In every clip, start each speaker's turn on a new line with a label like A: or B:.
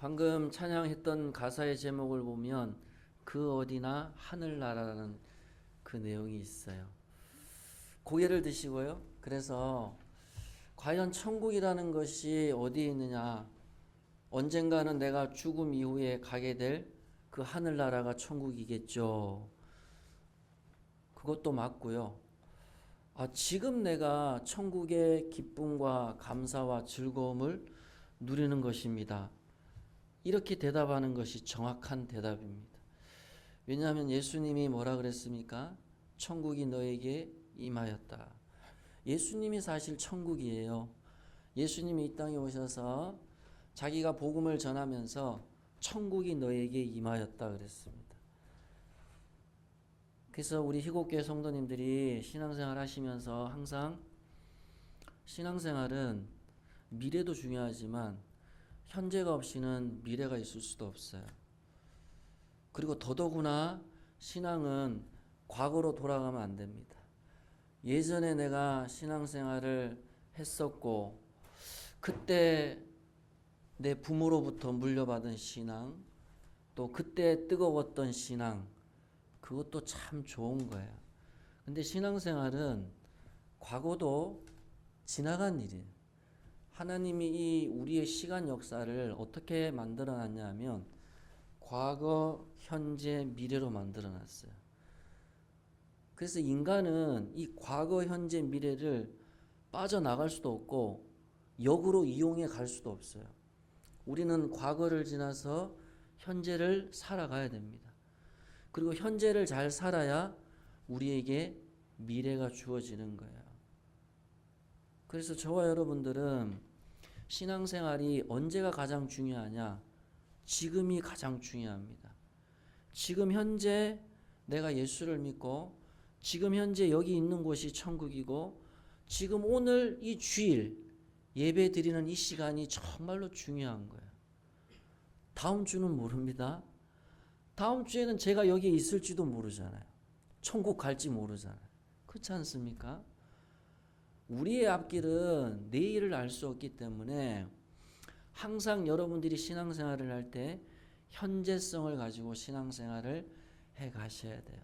A: 방금 찬양했던 가사의 제목을 보면 그 어디나 하늘나라라는 그 내용이 있어요. 고개를 드시고요. 그래서 과연 천국이라는 것이 어디에 있느냐? 언젠가는 내가 죽음 이후에 가게 될 그 하늘나라가 천국이겠죠. 그것도 맞고요. 지금 내가 천국의 기쁨과 감사와 즐거움을 누리는 것입니다. 이렇게 대답하는 것이 정확한 대답입니다. 왜냐하면 예수님이 뭐라 그랬습니까? 천국이 너에게 임하였다. 예수님이 사실 천국이에요. 예수님이 이 땅에 오셔서 자기가 복음을 전하면서 천국이 너에게 임하였다 그랬습니다. 그래서 우리 희곡교회 성도님들이 신앙생활 하시면서 항상 신앙생활은 미래도 중요하지만 현재가 없이는 미래가 있을 수도 없어요. 그리고 더더구나 신앙은 과거로 돌아가면 안 됩니다. 예전에 내가 신앙생활을 했었고 그때 내 부모로부터 물려받은 신앙, 또 그때 뜨거웠던 신앙, 그것도 참 좋은 거예요. 근데 신앙생활은 과거도 지나간 일이에요. 하나님이 이 우리의 시간 역사를 어떻게 만들어 놨냐면 과거, 현재, 미래로 만들어 놨어요. 그래서 인간은 이 과거, 현재, 미래를 빠져나갈 수도 없고 역으로 이용해 갈 수도 없어요. 우리는 과거를 지나서 현재를 살아가야 됩니다. 그리고 현재를 잘 살아야 우리에게 미래가 주어지는 거예요. 그래서 저와 여러분들은 신앙생활이 언제가 가장 중요하냐? 지금이 가장 중요합니다. 지금 현재 내가 예수를 믿고 지금 현재 여기 있는 곳이 천국이고 지금 오늘 이 주일 예배 드리는 이 시간이 정말로 중요한 거예요. 다음 주는 모릅니다. 다음 주에는 제가 여기에 있을지도 모르잖아요. 천국 갈지 모르잖아요. 그렇지 않습니까? 우리의 앞길은 내일을 알 수 없기 때문에 항상 여러분들이 신앙생활을 할 때 현재성을 가지고 신앙생활을 해 가셔야 돼요.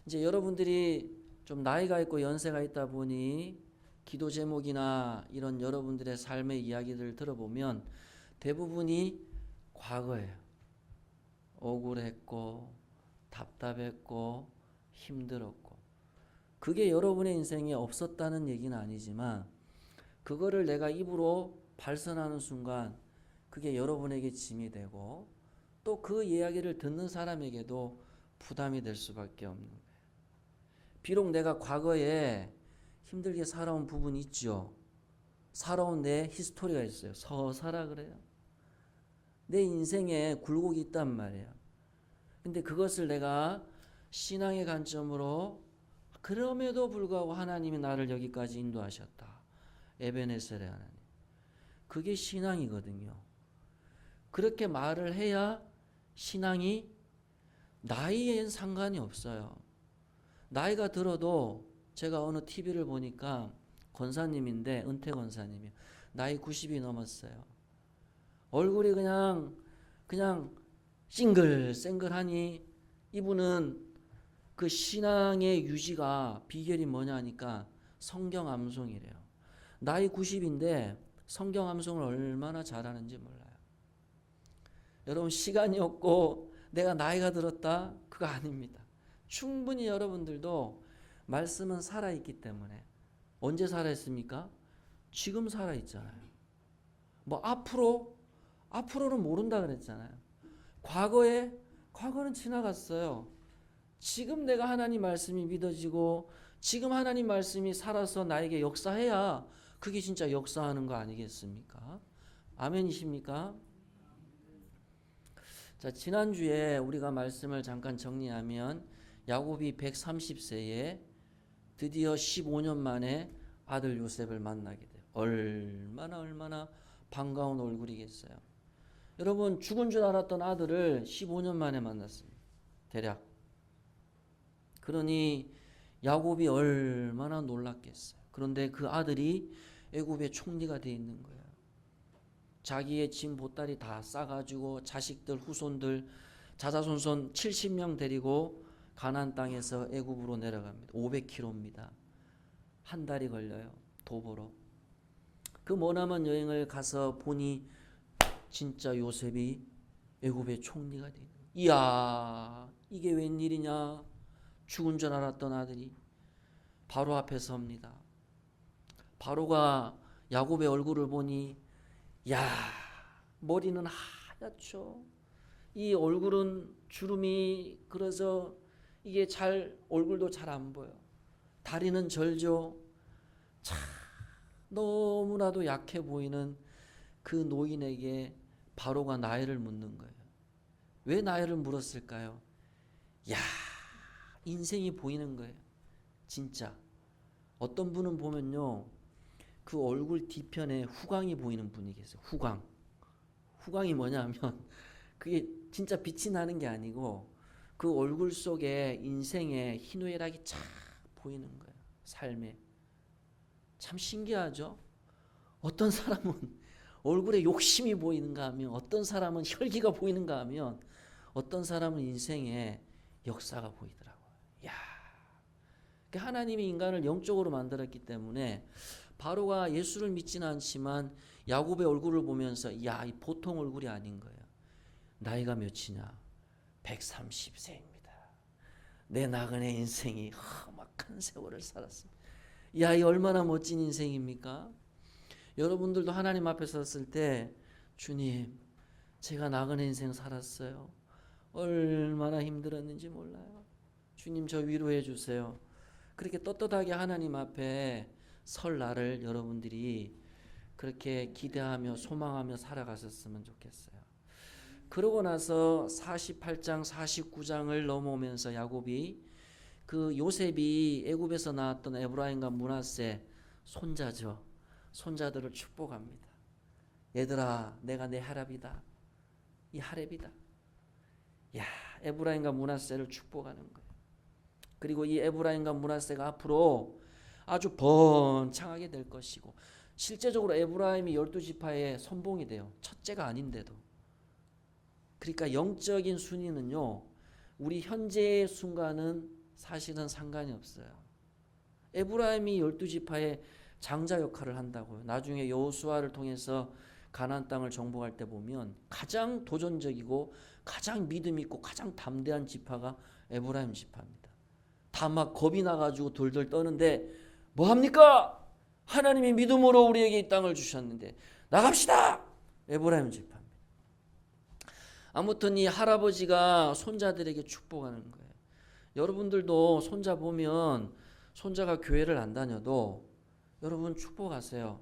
A: 이제 여러분들이 좀 나이가 있고 연세가 있다 보니 기도 제목이나 이런 여러분들의 삶의 이야기들을 들어보면 대부분이 과거예요. 억울했고 답답했고 힘들었고 그게 여러분의 인생에 없었다는 얘기는 아니지만 그거를 내가 입으로 발선하는 순간 그게 여러분에게 짐이 되고 또 그 이야기를 듣는 사람에게도 부담이 될 수밖에 없는 거예요. 비록 내가 과거에 힘들게 살아온 부분이 있죠. 살아온 내 히스토리가 있어요. 서사라 그래요. 내 인생에 굴곡이 있단 말이에요. 근데 그것을 내가 신앙의 관점으로 그럼에도 불구하고 하나님이 나를 여기까지 인도하셨다. 에베네셀의 하나님. 그게 신앙이거든요. 그렇게 말을 해야 신앙이 나이엔 상관이 없어요. 나이가 들어도 제가 어느 TV를 보니까 권사님인데 은퇴 권사님이요. 나이 90이 넘었어요. 얼굴이 그냥 싱글생글하니 이분은 그 신앙의 유지가 비결이 뭐냐 하니까 성경 암송이래요. 나이 90인데 성경 암송을 얼마나 잘하는지 몰라요. 여러분 시간이 없고 내가 나이가 들었다? 그거 아닙니다. 충분히 여러분들도 말씀은 살아있기 때문에 언제 살아있습니까? 지금 살아있잖아요. 뭐 앞으로는 모른다 그랬잖아요. 과거는 지나갔어요. 지금 내가 하나님 말씀이 믿어지고 지금 하나님 말씀이 살아서 나에게 역사해야 그게 진짜 역사하는 거 아니겠습니까? 아멘이십니까? 자, 지난주에 우리가 말씀을 잠깐 정리하면 야곱이 130세에 드디어 15년 만에 아들 요셉을 만나게 돼요. 얼마나 반가운 얼굴이겠어요. 여러분 죽은 줄 알았던 아들을 15년 만에 만났습니다. 대략. 그러니 야곱이 얼마나 놀랐겠어요. 그런데 그 아들이 애굽의 총리가 돼 있는 거예요. 자기의 짐 보따리 다 싸가지고 자식들 후손들 자자손손 70명 데리고 가나안 땅에서 애굽으로 내려갑니다. 500km입니다. 한 달이 걸려요. 도보로. 그 머나먼 여행을 가서 보니 진짜 요셉이 애굽의 총리가 되는 거예요. 이야, 이게 웬일이냐. 죽은 줄 알았던 아들이 바로 앞에 섭니다. 바로가 야곱의 얼굴을 보니 야, 머리는 하얗죠. 이 얼굴은 주름이 그래서 이게 잘 얼굴도 잘 안 보여. 다리는 절죠. 참 너무나도 약해 보이는 그 노인에게 바로가 나이를 묻는 거예요. 왜 나이를 물었을까요? 야, 인생이 보이는 거예요. 진짜. 어떤 분은 보면요, 그 얼굴 뒤편에 후광이 보이는 분이 계세요. 후광. 후광이 뭐냐면 그게 진짜 빛이 나는 게 아니고 그 얼굴 속에 인생의 희노애락이 쫙 보이는 거예요. 삶에. 참 신기하죠? 어떤 사람은 얼굴에 욕심이 보이는가 하면, 어떤 사람은 혈기가 보이는가 하면, 어떤 사람은 인생에 역사가 보이더라고요. 야, 하나님이 인간을 영적으로 만들었기 때문에 바로가 예수를 믿지는 않지만 야곱의 얼굴을 보면서 야, 이 보통 얼굴이 아닌 거예요. 나이가 몇이냐? 130세입니다. 내 나그네 인생이 험악한 세월을 살았습니다. 야, 이 얼마나 멋진 인생입니까? 여러분들도 하나님 앞에 섰을 때 주님, 제가 나그네 인생 살았어요. 얼마나 힘들었는지 몰라요. 주님, 저 위로해 주세요. 그렇게 떳떳하게 하나님 앞에 설 날을 여러분들이 그렇게 기대하며 소망하며 살아가셨으면 좋겠어요. 그러고 나서 48장 49장을 넘어오면서 야곱이 그 요셉이 애굽에서 나왔던 에브라임과 므낫세 손자죠. 손자들을 축복합니다. 얘들아, 내가 내 하랍이다. 이 하렙이다. 야, 에브라임과 므낫세를 축복하는 거예요. 그리고 이 에브라임과 므낫세가 앞으로 아주 번창하게 될 것이고, 실제적으로 에브라임이 12지파의 선봉이 돼요. 첫째가 아닌데도. 그러니까 영적인 순위는요, 우리 현재의 순간은 사실은 상관이 없어요. 에브라임이 12지파의 장자 역할을 한다고요. 나중에 여호수아를 통해서 가나안 땅을 정복할 때 보면 가장 도전적이고 가장 믿음 있고 가장 담대한 지파가 에브라임 지파입니다. 다 막 겁이 나가지고 돌돌 떠는데 뭐합니까? 하나님이 믿음으로 우리에게 이 땅을 주셨는데 나갑시다! 에브라임 지파입니다. 아무튼 이 할아버지가 손자들에게 축복하는 거예요. 여러분들도 손자 보면 손자가 교회를 안 다녀도 여러분 축복하세요.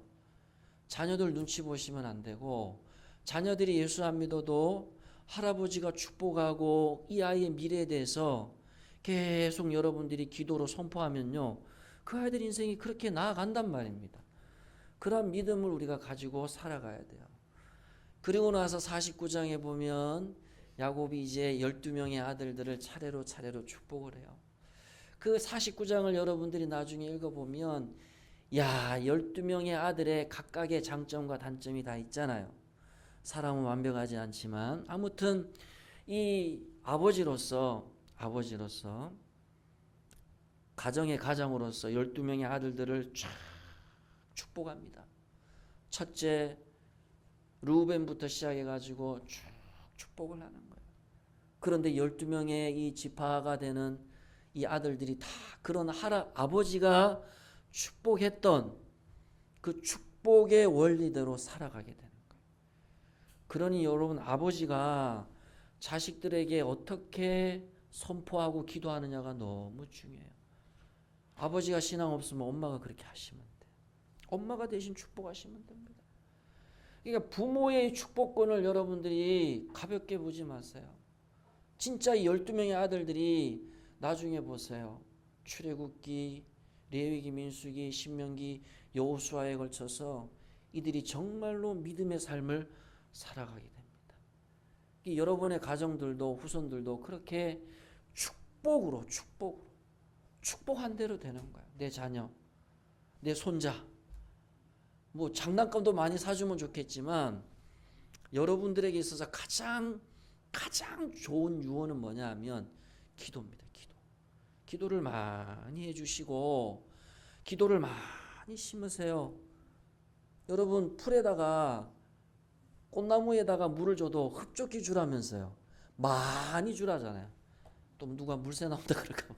A: 자녀들 눈치 보시면 안 되고, 자녀들이 예수 안 믿어도 할아버지가 축복하고 이 아이의 미래에 대해서 계속 여러분들이 기도로 선포하면요, 그 아이들 인생이 그렇게 나아간단 말입니다. 그런 믿음을 우리가 가지고 살아가야 돼요. 그리고 나서 49장에 보면 야곱이 이제 12명의 아들들을 차례로 축복을 해요. 그 49장을 여러분들이 나중에 읽어보면 야, 12명의 아들의 각각의 장점과 단점이 다 있잖아요. 사람은 완벽하지 않지만 아무튼 이 아버지로서 가정의 가장으로서 12명의 아들들을 쫙 축복합니다. 첫째 르우벤부터 시작해가지고 쭉 축복을 하는 거예요. 그런데 12명의 이 지파가 되는 이 아들들이 다 그런 아버지가 축복했던 그 축복의 원리대로 살아가게 되는 거예요. 그러니 여러분, 아버지가 자식들에게 어떻게 선포하고 기도하느냐가 너무 중요해요. 아버지가 신앙 없으면 엄마가 그렇게 하시면 돼요. 엄마가 대신 축복하시면 됩니다. 그러니까 부모의 축복권을 여러분들이 가볍게 보지 마세요. 진짜 이 12명의 아들들이 나중에 보세요. 출애굽기, 레위기, 민수기, 신명기, 여호수아에 걸쳐서 이들이 정말로 믿음의 삶을 살아가게 됩니다. 여러분의 가정들도 후손들도 그렇게 축복한 대로 되는 거예요. 내 자녀, 내 손자, 뭐 장난감도 많이 사주면 좋겠지만 여러분들에게 있어서 가장 좋은 유언은 뭐냐 하면 기도입니다. 기도를 많이 해주시고 기도를 많이 심으세요. 여러분 풀에다가 꽃나무에다가 물을 줘도 흡족히 주라면서요. 많이 주라잖아요. 또 누가 물새 나온다 그럴까 봐.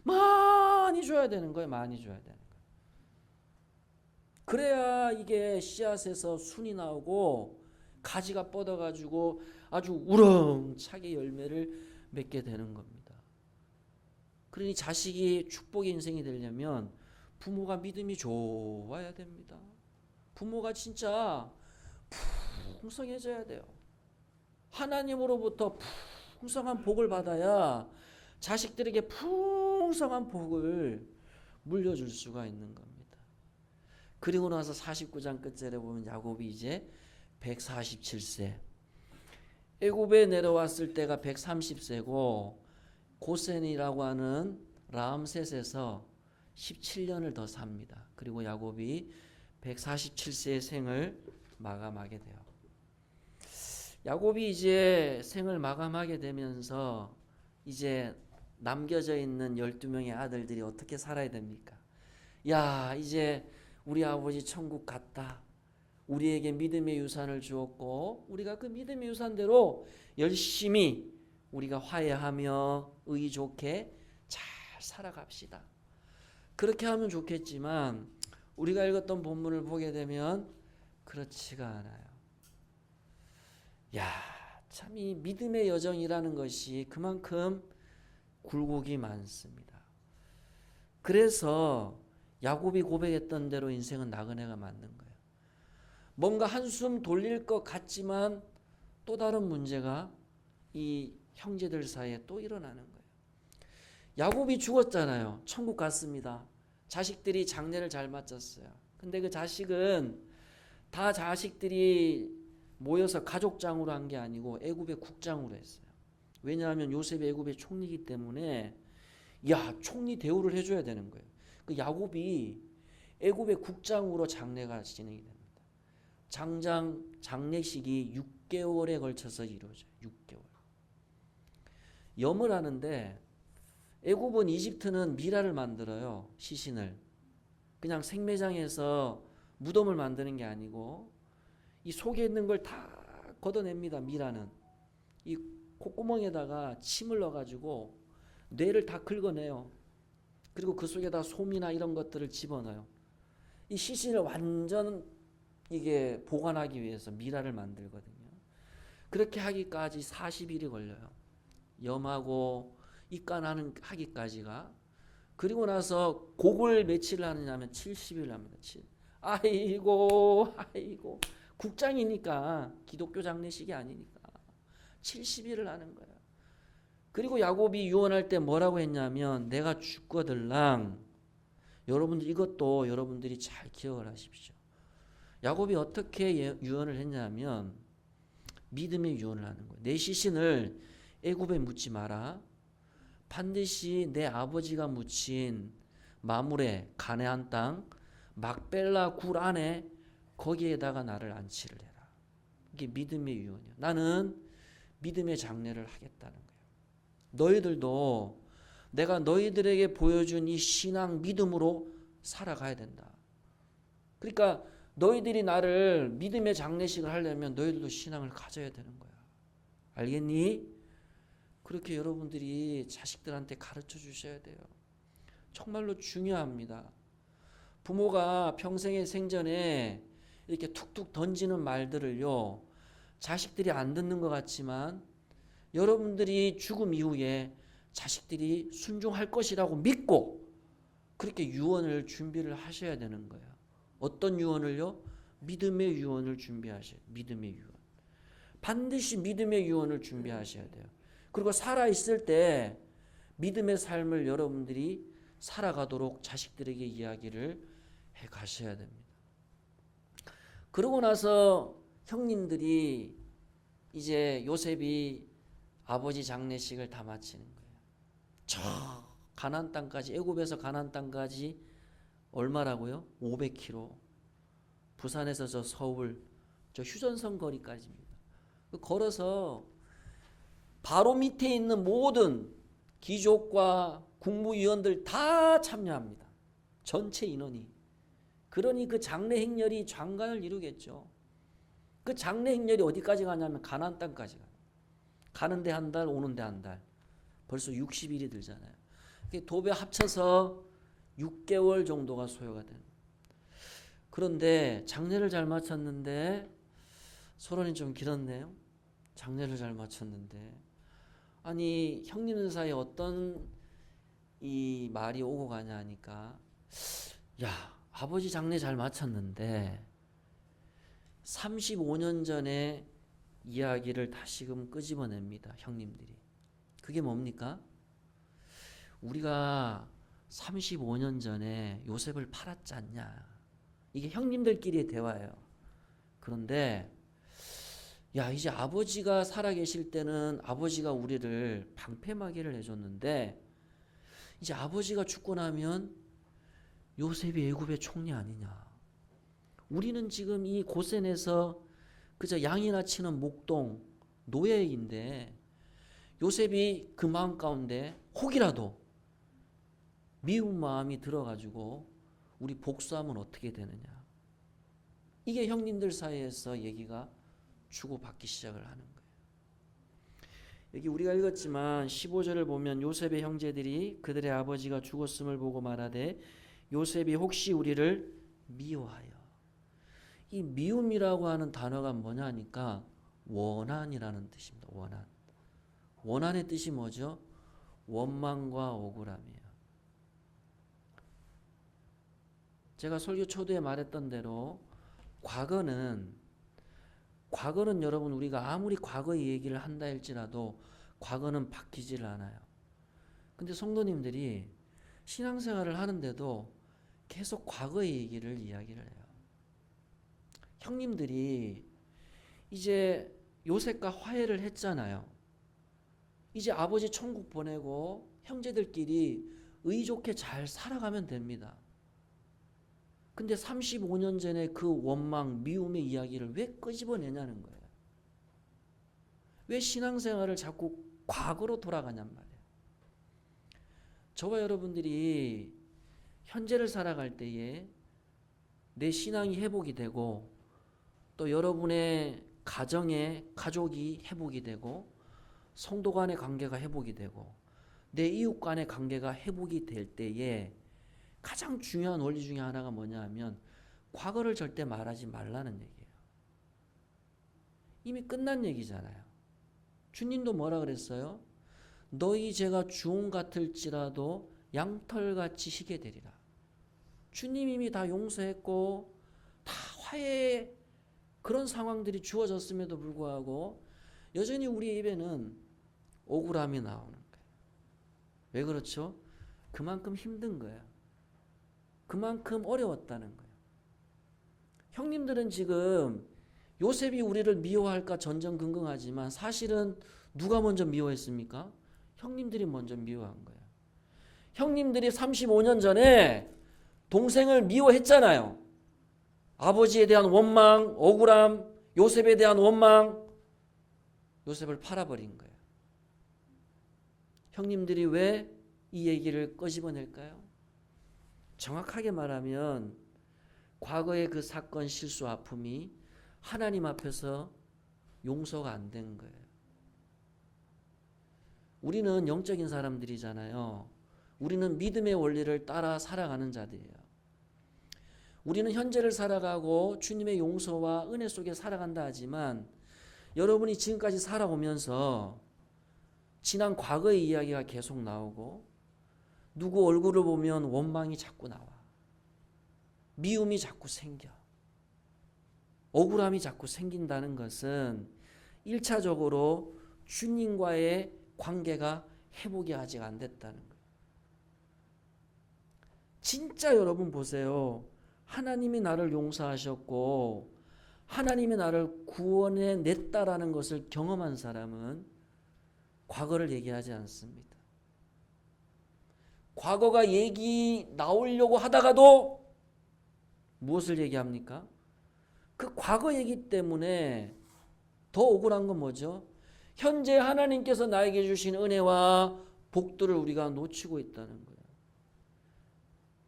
A: 많이 줘야 되는 거예요. 많이 줘야 되는 거예요. 그래야 이게 씨앗에서 순이 나오고 가지가 뻗어가지고 아주 우렁차게 열매를 맺게 되는 겁니다. 그러니 자식이 축복의 인생이 되려면 부모가 믿음이 좋아야 됩니다. 부모가 진짜 풍성해져야 돼요. 하나님으로부터 풍성한 복을 받아야 자식들에게 풍성한 복을 물려줄 수가 있는 겁니다. 그리고 나서 49장 끝절에 보면 야곱이 이제 147세, 애굽에 내려왔을 때가 130세고 고센이라고 하는 라암셋에서 17년을 더 삽니다. 그리고 야곱이 147세의 생을 마감하게 돼요. 야곱이 이제 생을 마감하게 되면서 이제 남겨져 있는 12명의 아들들이 어떻게 살아야 됩니까? 야, 이제 우리 아버지 천국 갔다. 우리에게 믿음의 유산을 주었고 우리가 그 믿음의 유산대로 열심히 우리가 화해하며 의의 좋게 잘 살아갑시다. 그렇게 하면 좋겠지만 우리가 읽었던 본문을 보게 되면 그렇지가 않아요. 야, 참 이 믿음의 여정이라는 것이 그만큼 굴곡이 많습니다. 그래서 야곱이 고백했던 대로 인생은 나그네가 맞는 거예요. 뭔가 한숨 돌릴 것 같지만 또 다른 문제가 이 형제들 사이에 또 일어나는 거예요. 야곱이 죽었잖아요. 천국 갔습니다. 자식들이 장례를 잘 마쳤어요. 근데 그 자식은 다 자식들이 모여서 가족장으로 한 게 아니고 애굽의 국장으로 했어요. 왜냐하면 요셉이 애굽의 총리이기 때문에 총리 대우를 해줘야 되는 거예요. 그 야곱이 애굽의 국장으로 장례가 진행이 됩니다. 장례식이 6개월에 걸쳐서 이루어져요. 6개월. 염을 하는데 애굽은 이집트는 미라를 만들어요. 시신을. 그냥 생매장에서 무덤을 만드는 게 아니고 이 속에 있는 걸 다 걷어냅니다. 미라는. 이 콧구멍에다가 침을 넣어가지고 뇌를 다 긁어내요. 그리고 그 속에다 솜이나 이런 것들을 집어넣어요. 이 시신을 완전 이게 보관하기 위해서 미라를 만들거든요. 그렇게 하기까지 40일이 걸려요. 염하고 입간하는 하기까지가. 그리고 나서 곡을 며칠을 하느냐면 70일 합니다. 아이고 국장이니까 기독교 장례식이 아니니까 70일을 하는 거예요. 그리고 야곱이 유언할 때 뭐라고 했냐면 내가 죽거들랑 여러분들 이것도 여러분들이 잘 기억을 하십시오. 야곱이 어떻게 유언을 했냐면 믿음의 유언을 하는 거예요. 내 시신을 애굽에 묻지 마라. 반드시 내 아버지가 묻힌 마물에 가나안 땅 막벨라 굴 안에 거기에다가 나를 안치를 해라. 이게 믿음의 유언이야. 나는 믿음의 장례를 하겠다는 거예요. 너희들도 내가 너희들에게 보여준 이 신앙 믿음으로 살아가야 된다. 그러니까 너희들이 나를 믿음의 장례식을 하려면 너희들도 신앙을 가져야 되는 거야. 알겠니? 그렇게 여러분들이 자식들한테 가르쳐 주셔야 돼요. 정말로 중요합니다. 부모가 평생의 생전에 이렇게 툭툭 던지는 말들을요, 자식들이 안 듣는 것 같지만 여러분들이 죽음 이후에 자식들이 순종할 것이라고 믿고 그렇게 유언을 준비를 하셔야 되는 거예요. 어떤 유언을요? 믿음의 유언을 준비하셔야 돼요. 믿음의 유언. 반드시 믿음의 유언을 준비하셔야 돼요. 그리고 살아있을 때 믿음의 삶을 여러분들이 살아가도록 자식들에게 이야기를 해 가셔야 됩니다. 그러고 나서 형님들이 이제 요셉이 아버지 장례식을 다 마치는 거예요. 저 가나안 땅까지, 애굽에서 가나안 땅까지 얼마라고요? 500km. 부산에서 저 서울 저 휴전선 거리까지입니다. 걸어서 바로 밑에 있는 모든 귀족과 국무위원들 다 참여합니다. 전체 인원이. 그러니 그 장례 행렬이 장관을 이루겠죠. 그 장례 행렬이 어디까지 가냐면 가나안 땅까지 가요. 가는데 한 달, 오는데 한 달. 벌써 60일이 들잖아요. 도배 합쳐서 6개월 정도가 소요가 됩니다. 그런데 장례를 잘 마쳤는데 소론이 좀 길었네요. 장례를 잘 마쳤는데 아니 형님들 사이에 어떤 이 말이 오고 가냐 하니까 야 아버지 장례 잘 마쳤는데 35년 전에 이야기를 다시금 끄집어냅니다. 형님들이. 그게 뭡니까? 우리가 35년 전에 요셉을 팔았지 않냐. 이게 형님들끼리의 대화예요. 그런데 야 이제 아버지가 살아계실 때는 아버지가 우리를 방패막이를 해줬는데 이제 아버지가 죽고 나면 요셉이 애굽의 총리 아니냐. 우리는 지금 이 고센에서 그저 양이나 치는 목동 노예인데 요셉이 그 마음 가운데 혹이라도 미운 마음이 들어가지고 우리 복수하면 어떻게 되느냐. 이게 형님들 사이에서 얘기가 주고받기 시작을 하는 거예요. 여기 우리가 읽었지만 15절을 보면 요셉의 형제들이 그들의 아버지가 죽었음을 보고 말하되 요셉이 혹시 우리를 미워하여. 이 미움이라고 하는 단어가 뭐냐 하니까 원한이라는 뜻입니다. 원한. 원한의 뜻이 뭐죠? 원망과 억울함이에요. 제가 설교 초두에 말했던 대로 과거는 여러분 우리가 아무리 과거의 얘기를 한다 할지라도 과거는 바뀌지를 않아요. 근데 성도님들이 신앙생활을 하는데도 계속 과거의 얘기를 이야기를 해요. 형님들이 이제 요셉과 화해를 했잖아요. 이제 아버지 천국 보내고 형제들끼리 의좋게 잘 살아가면 됩니다. 근데 35년 전에 그 원망, 미움의 이야기를 왜 끄집어내냐는 거예요. 왜 신앙생활을 자꾸 과거로 돌아가냔 말이에요. 저와 여러분들이 현재를 살아갈 때에 내 신앙이 회복이 되고 또 여러분의 가정의 가족이 회복이 되고 성도 간의 관계가 회복이 되고 내 이웃 간의 관계가 회복이 될 때에 가장 중요한 원리 중에 하나가 뭐냐 하면 과거를 절대 말하지 말라는 얘기예요. 이미 끝난 얘기잖아요. 주님도 뭐라 그랬어요? 너희 죄가 주홍 같을지라도 양털같이 희게 되리라. 주님 이미 다 용서했고 다 화해의 그런 상황들이 주어졌음에도 불구하고 여전히 우리 입에는 억울함이 나오는 거예요. 왜 그렇죠? 그만큼 힘든 거예요. 그만큼 어려웠다는 거예요. 형님들은 지금 요셉이 우리를 미워할까 전전긍긍하지만 사실은 누가 먼저 미워했습니까? 형님들이 먼저 미워한 거예요. 형님들이 35년 전에 동생을 미워했잖아요. 아버지에 대한 원망, 억울함, 요셉에 대한 원망, 요셉을 팔아버린 거예요. 형님들이 왜 이 얘기를 끄집어낼까요? 정확하게 말하면 과거의 그 사건, 실수, 아픔이 하나님 앞에서 용서가 안 된 거예요. 우리는 영적인 사람들이잖아요. 우리는 믿음의 원리를 따라 살아가는 자들이에요. 우리는 현재를 살아가고 주님의 용서와 은혜 속에 살아간다 하지만 여러분이 지금까지 살아오면서 지난 과거의 이야기가 계속 나오고 누구 얼굴을 보면 원망이 자꾸 나와. 미움이 자꾸 생겨. 억울함이 자꾸 생긴다는 것은 1차적으로 주님과의 관계가 회복이 아직 안 됐다는 거예요. 진짜 여러분 보세요. 하나님이 나를 용서하셨고 하나님이 나를 구원해 냈다라는 것을 경험한 사람은 과거를 얘기하지 않습니다. 과거가 얘기 나오려고 하다가도 무엇을 얘기합니까? 그 과거 얘기 때문에 더 억울한 건 뭐죠? 현재 하나님께서 나에게 주신 은혜와 복들을 우리가 놓치고 있다는 거예요.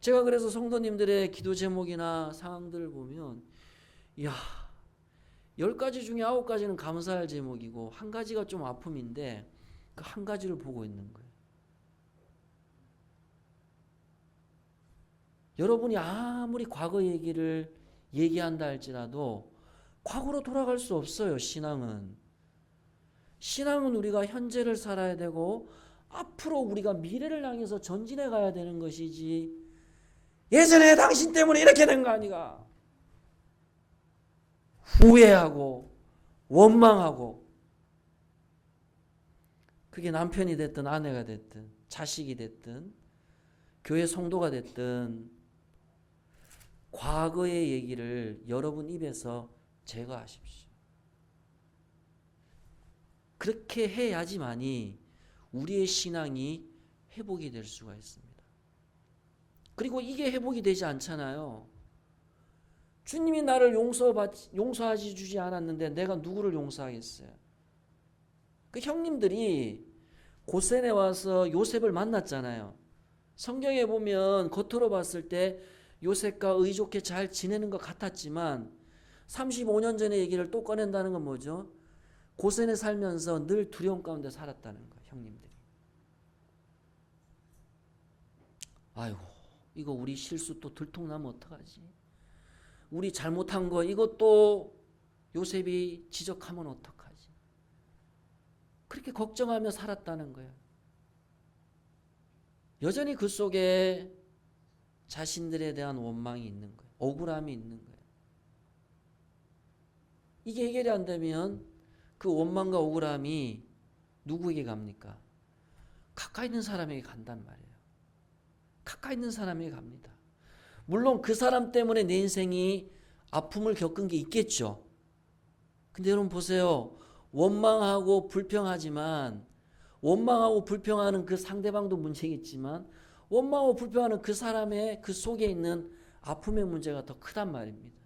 A: 제가 그래서 성도님들의 기도 제목이나 상황들을 보면, 이야, 10가지 중에 9가지는 감사할 제목이고 한 가지가 좀 아픔인데 그 한 가지를 보고 있는 거예요. 여러분이 아무리 과거 얘기를 얘기한다 할지라도 과거로 돌아갈 수 없어요. 신앙은 우리가 현재를 살아야 되고 앞으로 우리가 미래를 향해서 전진해 가야 되는 것이지, 예전에 당신 때문에 이렇게 된 거 아니가 후회하고 원망하고, 그게 남편이 됐든 아내가 됐든 자식이 됐든 교회 성도가 됐든 과거의 얘기를 여러분 입에서 제거하십시오. 그렇게 해야지만이 우리의 신앙이 회복이 될 수가 있습니다. 그리고 이게 회복이 되지 않잖아요. 주님이 나를 용서하지 주지 않았는데 내가 누구를 용서하겠어요? 그 형님들이 고센에 와서 요셉을 만났잖아요. 성경에 보면 겉으로 봤을 때 요셉과 의좋게 잘 지내는 것 같았지만 35년 전의 얘기를 또 꺼낸다는 건 뭐죠? 고센에 살면서 늘 두려움 가운데 살았다는 거예요. 형님들이. 아이고, 이거 우리 실수 또 들통나면 어떡하지? 우리 잘못한 거 이것도 요셉이 지적하면 어떡하지? 그렇게 걱정하며 살았다는 거예요. 여전히 그 속에 자신들에 대한 원망이 있는 거예요. 억울함이 있는 거예요. 이게 해결이 안 되면 그 원망과 억울함이 누구에게 갑니까? 가까이 있는 사람에게 간단 말이에요. 가까이 있는 사람에게 갑니다. 물론 그 사람 때문에 내 인생이 아픔을 겪은 게 있겠죠. 근데 여러분 보세요. 원망하고 불평하지만, 원망하고 불평하는 그 상대방도 문제겠지만 원망하고 불평하는 그 사람의 그 속에 있는 아픔의 문제가 더 크단 말입니다.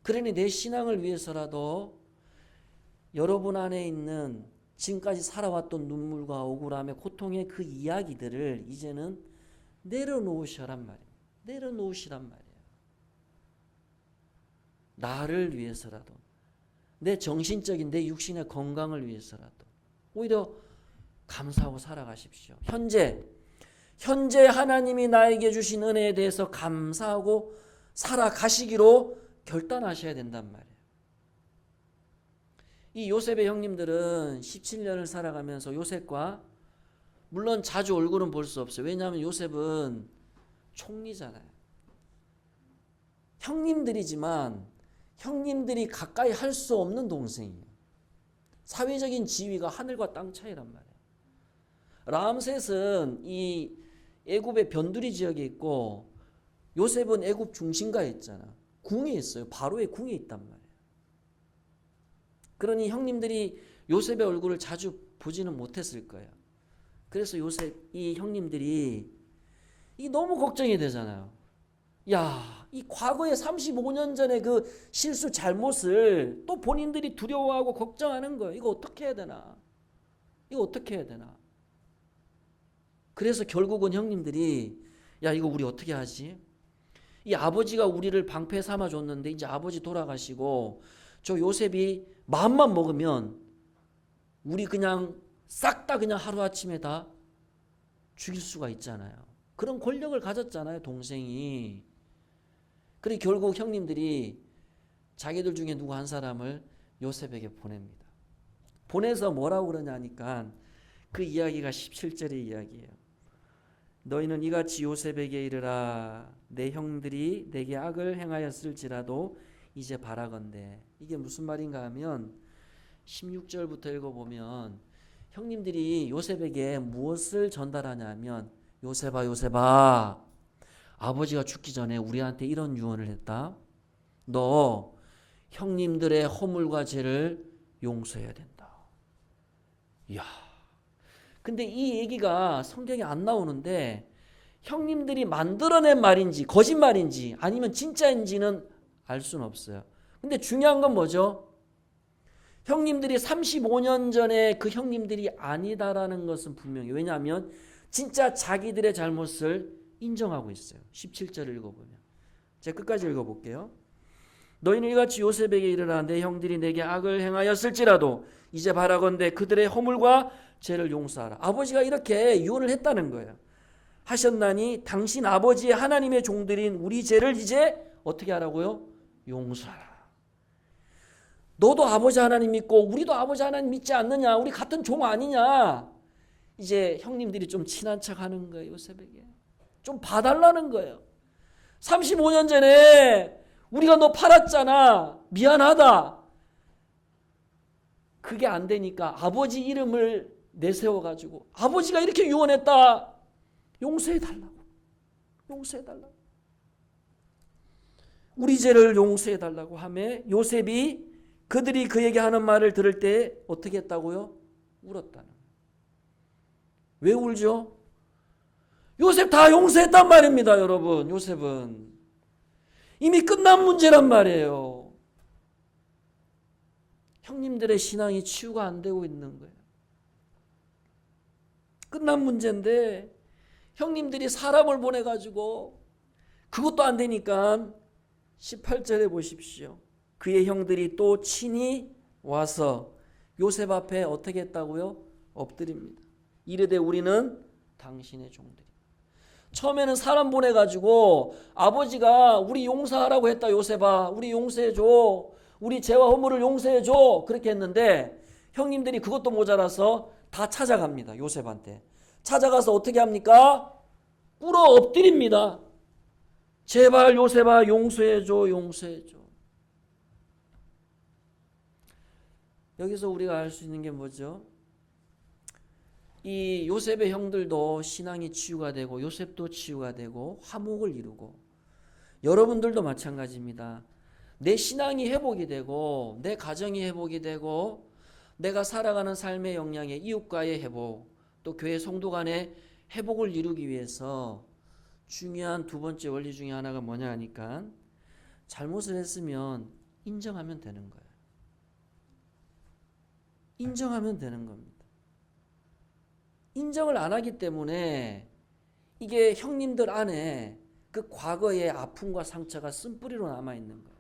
A: 그러니 내 신앙을 위해서라도 여러분 안에 있는 지금까지 살아왔던 눈물과 억울함의 고통의 그 이야기들을 이제는 내려놓으시란 말이에요. 내려놓으시란 말이에요. 나를 위해서라도, 내 정신적인, 내 육신의 건강을 위해서라도 오히려 감사하고 살아가십시오. 현재 하나님이 나에게 주신 은혜에 대해서 감사하고 살아가시기로 결단하셔야 된단 말이에요. 이 요셉의 형님들은 17년을 살아가면서 요셉과 물론 자주 얼굴은 볼 수 없어요. 왜냐하면 요셉은 총리잖아요. 형님들이지만 형님들이 가까이 할 수 없는 동생이에요. 사회적인 지위가 하늘과 땅 차이란 말이에요. 람셋은 이 애굽의 변두리 지역에 있고 요셉은 애굽 중심가에 있잖아. 궁에 있어요. 바로의 궁에 있단 말이에요. 그러니 형님들이 요셉의 얼굴을 자주 보지는 못했을 거예요. 그래서 이 형님들이 너무 걱정이 되잖아요. 야, 이 과거에 35년 전에 그 실수 잘못을 또 본인들이 두려워하고 걱정하는 거예요. 이거 어떻게 해야 되나? 이거 어떻게 해야 되나? 그래서 결국은 형님들이 야, 이거 우리 어떻게 하지? 이 아버지가 우리를 방패 삼아 줬는데 이제 아버지 돌아가시고 저 요셉이 마음만 먹으면 우리 그냥 싹 다 그냥 하루아침에 다 죽일 수가 있잖아요. 그런 권력을 가졌잖아요, 동생이. 그리고 결국 형님들이 자기들 중에 누구 한 사람을 요셉에게 보냅니다. 보내서 뭐라고 그러냐니까 그 이야기가 17절의 이야기예요. 너희는 이같이 요셉에게 이르라. 내 형들이 내게 악을 행하였을지라도 이제 바라건대. 이게 무슨 말인가 하면 16절부터 읽어보면 형님들이 요셉에게 무엇을 전달하냐면 요셉아 아버지가 죽기 전에 우리한테 이런 유언을 했다. 너 형님들의 허물과 죄를 용서해야 된다. 이야. 근데 이 얘기가 성경에 안 나오는데 형님들이 만들어낸 말인지 거짓말인지 아니면 진짜인지는 알 수는 없어요. 근데 중요한 건 뭐죠? 형님들이 35년 전에 그 형님들이 아니다라는 것은 분명히. 왜냐하면 진짜 자기들의 잘못을 인정하고 있어요. 17절을 읽어보면. 제가 끝까지 읽어볼게요. 너희는 이같이 요셉에게 이르라. 내 형들이 내게 악을 행하였을지라도 이제 바라건대 그들의 허물과 죄를 용서하라. 아버지가 이렇게 유언을 했다는 거예요. 하셨나니 당신 아버지의 하나님의 종들인 우리 죄를 이제 어떻게 하라고요? 용서하라. 너도 아버지 하나님 믿고 우리도 아버지 하나님 믿지 않느냐? 우리 같은 종 아니냐? 이제 형님들이 좀 친한 척 하는 거예요. 요셉에게. 좀 봐달라는 거예요. 35년 전에 우리가 너 팔았잖아. 미안하다. 그게 안 되니까 아버지 이름을 내세워가지고 아버지가 이렇게 유언했다. 용서해달라고. 용서해달라고. 우리 죄를 용서해달라고 하며 요셉이 그들이 그에게 하는 말을 들을 때 어떻게 했다고요? 울었다는 거예요. 왜 울죠? 요셉 다 용서했단 말입니다, 여러분. 요셉은 이미 끝난 문제란 말이에요. 형님들의 신앙이 치유가 안 되고 있는 거예요. 끝난 문제인데 형님들이 사람을 보내가지고 그것도 안 되니까 18절에 보십시오. 그의 형들이 또 친히 와서 요셉 앞에 어떻게 했다고요? 엎드립니다. 이르되 우리는 당신의 종들이. 처음에는 사람 보내가지고 아버지가 우리 용서하라고 했다. 요셉아 우리 용서해줘. 우리 죄와 허물을 용서해줘. 그렇게 했는데 형님들이 그것도 모자라서 다 찾아갑니다. 요셉한테. 찾아가서 어떻게 합니까? 꿇어 엎드립니다. 제발 요셉아 용서해줘. 용서해줘. 여기서 우리가 알 수 있는 게 뭐죠? 이 요셉의 형들도 신앙이 치유가 되고 요셉도 치유가 되고 화목을 이루고 여러분들도 마찬가지입니다. 내 신앙이 회복이 되고 내 가정이 회복이 되고 내가 살아가는 삶의 역량의 이웃과의 회복 또 교회 성도 간의 회복을 이루기 위해서 중요한 두 번째 원리 중에 하나가 뭐냐 하니까 잘못을 했으면 인정하면 되는 거예요. 인정하면 되는 겁니다. 인정을 안 하기 때문에 이게 형님들 안에 그 과거의 아픔과 상처가 쓴뿌리로 남아있는 거예요.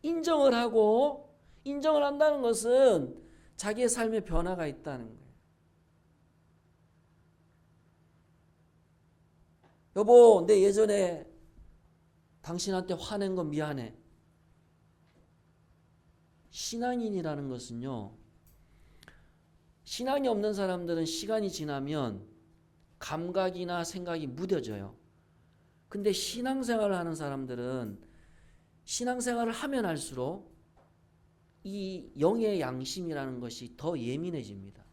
A: 인정을 하고 인정을 한다는 것은 자기의 삶에 변화가 있다는 거예요. 여보, 내 예전에 당신한테 화낸 건 미안해. 신앙인이라는 것은요, 신앙이 없는 사람들은 시간이 지나면 감각이나 생각이 무뎌져요. 근데 신앙생활을 하는 사람들은 신앙생활을 하면 할수록 이 영의 양심이라는 것이 더 예민해집니다.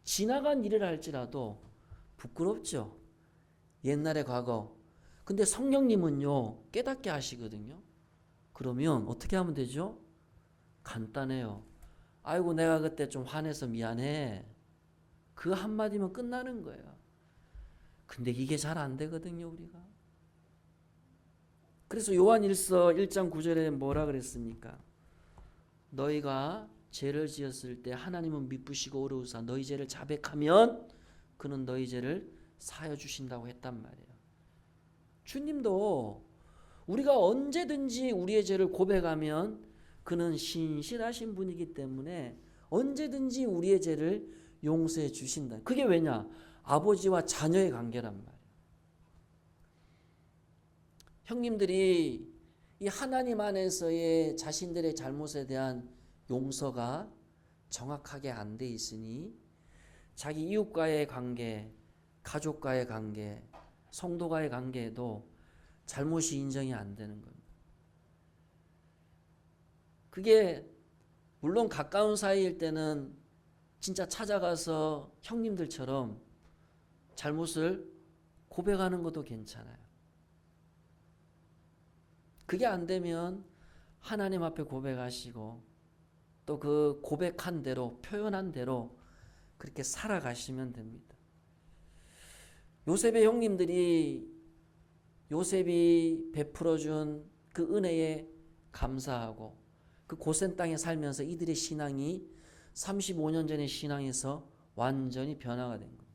A: 지나간 일을 할지라도 부끄럽죠. 옛날의 과거. 근데 성령님은요, 깨닫게 하시거든요. 그러면 어떻게 하면 되죠? 간단해요. 아이고 내가 그때 좀 화내서 미안해. 그 한마디면 끝나는 거예요. 근데 이게 잘 안 되거든요, 우리가. 그래서 요한일서 1장 9절에 뭐라 그랬습니까? 너희가 죄를 지었을 때 하나님은 미쁘시고 어려우사 너희 죄를 자백하면 그는 너희 죄를 사하여 주신다고 했단 말이에요. 주님도 우리가 언제든지 우리의 죄를 고백하면 그는 신실하신 분이기 때문에 언제든지 우리의 죄를 용서해 주신다. 그게 왜냐? 아버지와 자녀의 관계란 말이에요. 형님들이 이 하나님 안에서의 자신들의 잘못에 대한 용서가 정확하게 안 돼 있으니 자기 이웃과의 관계, 가족과의 관계, 성도과의 관계에도 잘못이 인정이 안 되는 겁니다. 그게 물론 가까운 사이일 때는 진짜 찾아가서 형님들처럼 잘못을 고백하는 것도 괜찮아요. 그게 안 되면 하나님 앞에 고백하시고 또 그 고백한 대로 표현한 대로 그렇게 살아가시면 됩니다. 요셉의 형님들이 요셉이 베풀어준 그 은혜에 감사하고 그 고센 땅에 살면서 이들의 신앙이 35년 전의 신앙에서 완전히 변화가 된 거예요.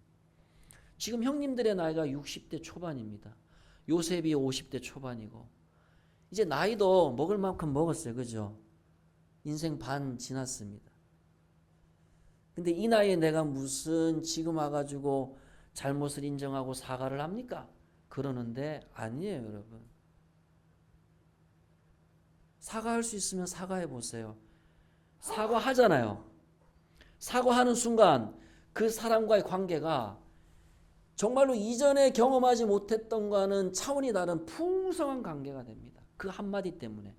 A: 지금 형님들의 나이가 60대 초반입니다. 요셉이 50대 초반이고 이제 나이도 먹을 만큼 먹었어요. 그죠? 인생 반 지났습니다. 근데 이 나이에 내가 무슨 지금 와가지고 잘못을 인정하고 사과를 합니까? 그러는데 아니에요, 여러분. 사과할 수 있으면 사과해 보세요. 사과하잖아요. 사과하는 순간 그 사람과의 관계가 정말로 이전에 경험하지 못했던 것과는 차원이 다른 풍성한 관계가 됩니다. 그 한마디 때문에.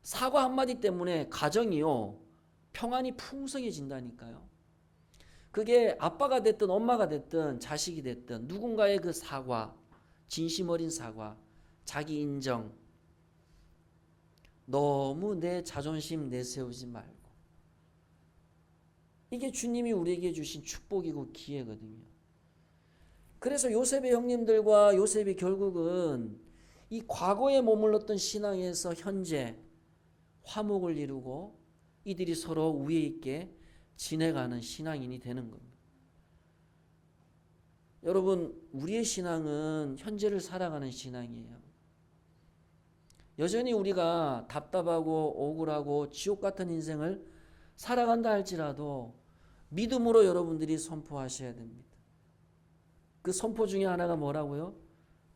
A: 사과 한마디 때문에 가정이요, 평안이 풍성해진다니까요. 그게 아빠가 됐든 엄마가 됐든 자식이 됐든 누군가의 그 사과, 진심 어린 사과, 자기 인정, 너무 내 자존심 내세우지 말고. 이게 주님이 우리에게 주신 축복이고 기회거든요. 그래서 요셉의 형님들과 요셉이 결국은 이 과거에 머물렀던 신앙에서 현재 화목을 이루고 이들이 서로 우애 있게 지내가는 신앙인이 되는 겁니다. 여러분, 우리의 신앙은 현재를 살아가는 신앙이에요. 여전히 우리가 답답하고 억울하고 지옥 같은 인생을 살아간다 할지라도 믿음으로 여러분들이 선포하셔야 됩니다. 그 선포 중에 하나가 뭐라고요?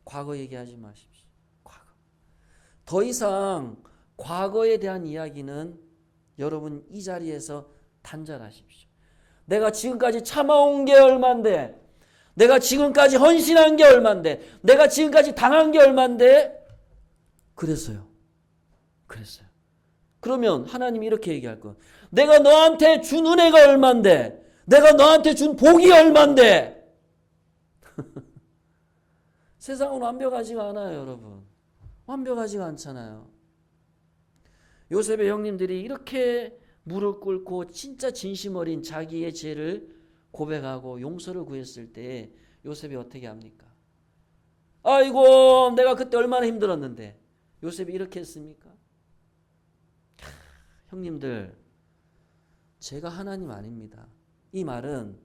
A: 과거 얘기하지 마십시오. 과거. 더 이상 과거에 대한 이야기는 여러분 이 자리에서 단절하십시오. 내가 지금까지 참아온 게 얼만데, 내가 지금까지 헌신한 게 얼만데, 내가 지금까지 당한 게 얼만데, 그랬어요. 그러면 하나님이 이렇게 얘기할 거예요. 내가 너한테 준 은혜가 얼만데, 내가 너한테 준 복이 얼만데. 세상은 완벽하지가 않아요, 여러분. 완벽하지가 않잖아요. 요셉의 형님들이 이렇게 무릎 꿇고 진짜 진심 어린 자기의 죄를 고백하고 용서를 구했을 때 요셉이 어떻게 합니까? 아이고, 내가 그때 얼마나 힘들었는데. 요셉이 이렇게 했습니까? 형님들, 제가 하나님 아닙니다. 이 말은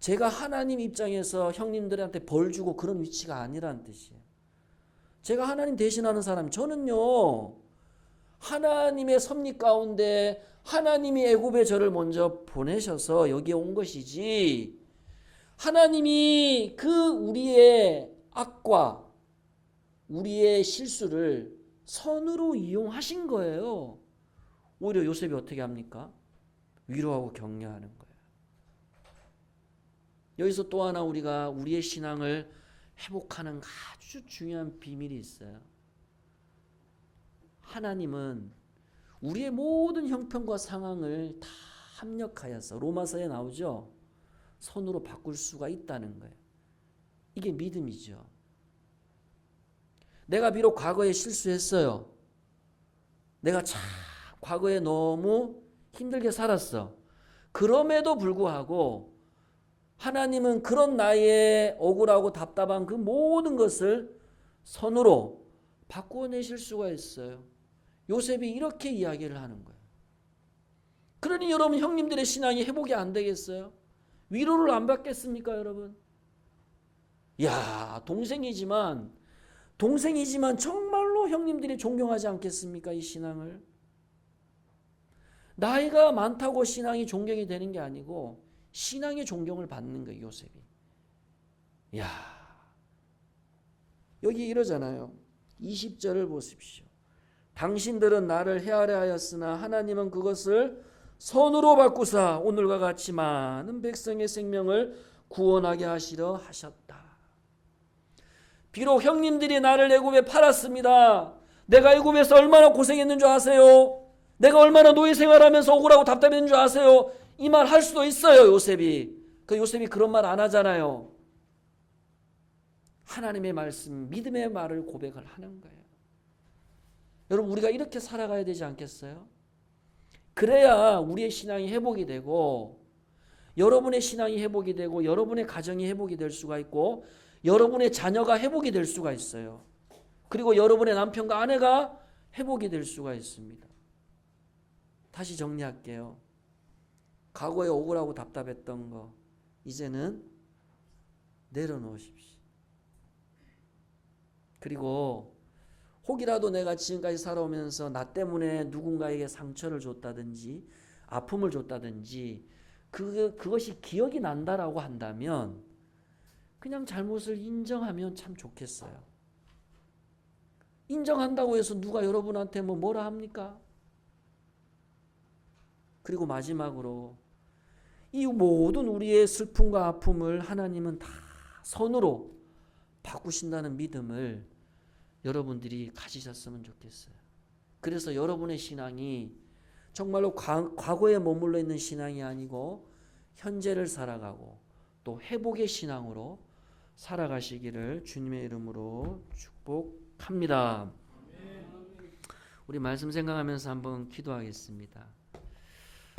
A: 제가 하나님 입장에서 형님들한테 벌 주고 그런 위치가 아니라는 뜻이에요. 제가 하나님 대신하는 사람, 저는요, 하나님의 섭리 가운데 하나님이 애굽에 저를 먼저 보내셔서 여기에 온 것이지, 하나님이 그 우리의 악과 우리의 실수를 선으로 이용하신 거예요. 오히려 요셉이 어떻게 합니까? 위로하고 격려하는 거예요. 여기서 또 하나 우리가 우리의 신앙을 회복하는 아주 중요한 비밀이 있어요. 하나님은 우리의 모든 형편과 상황을 다 합력하여서, 로마서에 나오죠, 선으로 바꿀 수가 있다는 거예요. 이게 믿음이죠. 내가 비록 과거에 실수했어요. 내가 참 과거에 너무 힘들게 살았어. 그럼에도 불구하고 하나님은 그런 나의 억울하고 답답한 그 모든 것을 선으로 바꾸어내실 수가 있어요. 요셉이 이렇게 이야기를 하는 거예요. 그러니 여러분, 형님들의 신앙이 회복이 안 되겠어요? 위로를 안 받겠습니까, 여러분? 야, 동생이지만 정말로 형님들이 존경하지 않겠습니까, 이 신앙을? 나이가 많다고 신앙이 존경이 되는 게 아니고 신앙의 존경을 받는 거예요, 요셉이. 야, 여기 이러잖아요. 20절을 보십시오. 당신들은 나를 헤아려 하였으나 하나님은 그것을 선으로 바꾸사 오늘과 같이 많은 백성의 생명을 구원하게 하시려 하셨다. 비록 형님들이 나를 애굽에 팔았습니다. 내가 애굽에서 얼마나 고생했는 줄 아세요? 내가 얼마나 노예 생활하면서 억울하고 답답했는 줄 아세요? 이 말 할 수도 있어요, 요셉이. 그 요셉이 그런 말 안 하잖아요. 하나님의 말씀, 믿음의 말을 고백을 하는 거예요. 여러분, 우리가 이렇게 살아가야 되지 않겠어요? 그래야 우리의 신앙이 회복이 되고, 여러분의 신앙이 회복이 되고, 여러분의 가정이 회복이 될 수가 있고, 여러분의 자녀가 회복이 될 수가 있어요. 그리고 여러분의 남편과 아내가 회복이 될 수가 있습니다. 다시 정리할게요. 과거에 억울하고 답답했던 거 이제는 내려놓으십시오. 그리고 혹이라도 내가 지금까지 살아오면서 나 때문에 누군가에게 상처를 줬다든지 아픔을 줬다든지 그것이 기억이 난다라고 한다면 그냥 잘못을 인정하면 참 좋겠어요. 인정한다고 해서 누가 여러분한테 뭐라 합니까? 그리고 마지막으로 이 모든 우리의 슬픔과 아픔을 하나님은 다 선으로 바꾸신다는 믿음을 여러분들이 가지셨으면 좋겠어요. 그래서 여러분의 신앙이 정말로 과거에 머물러 있는 신앙이 아니고 현재를 살아가고 또 회복의 신앙으로 살아가시기를 주님의 이름으로 축복합니다. 우리 말씀 생각하면서 한번 기도하겠습니다.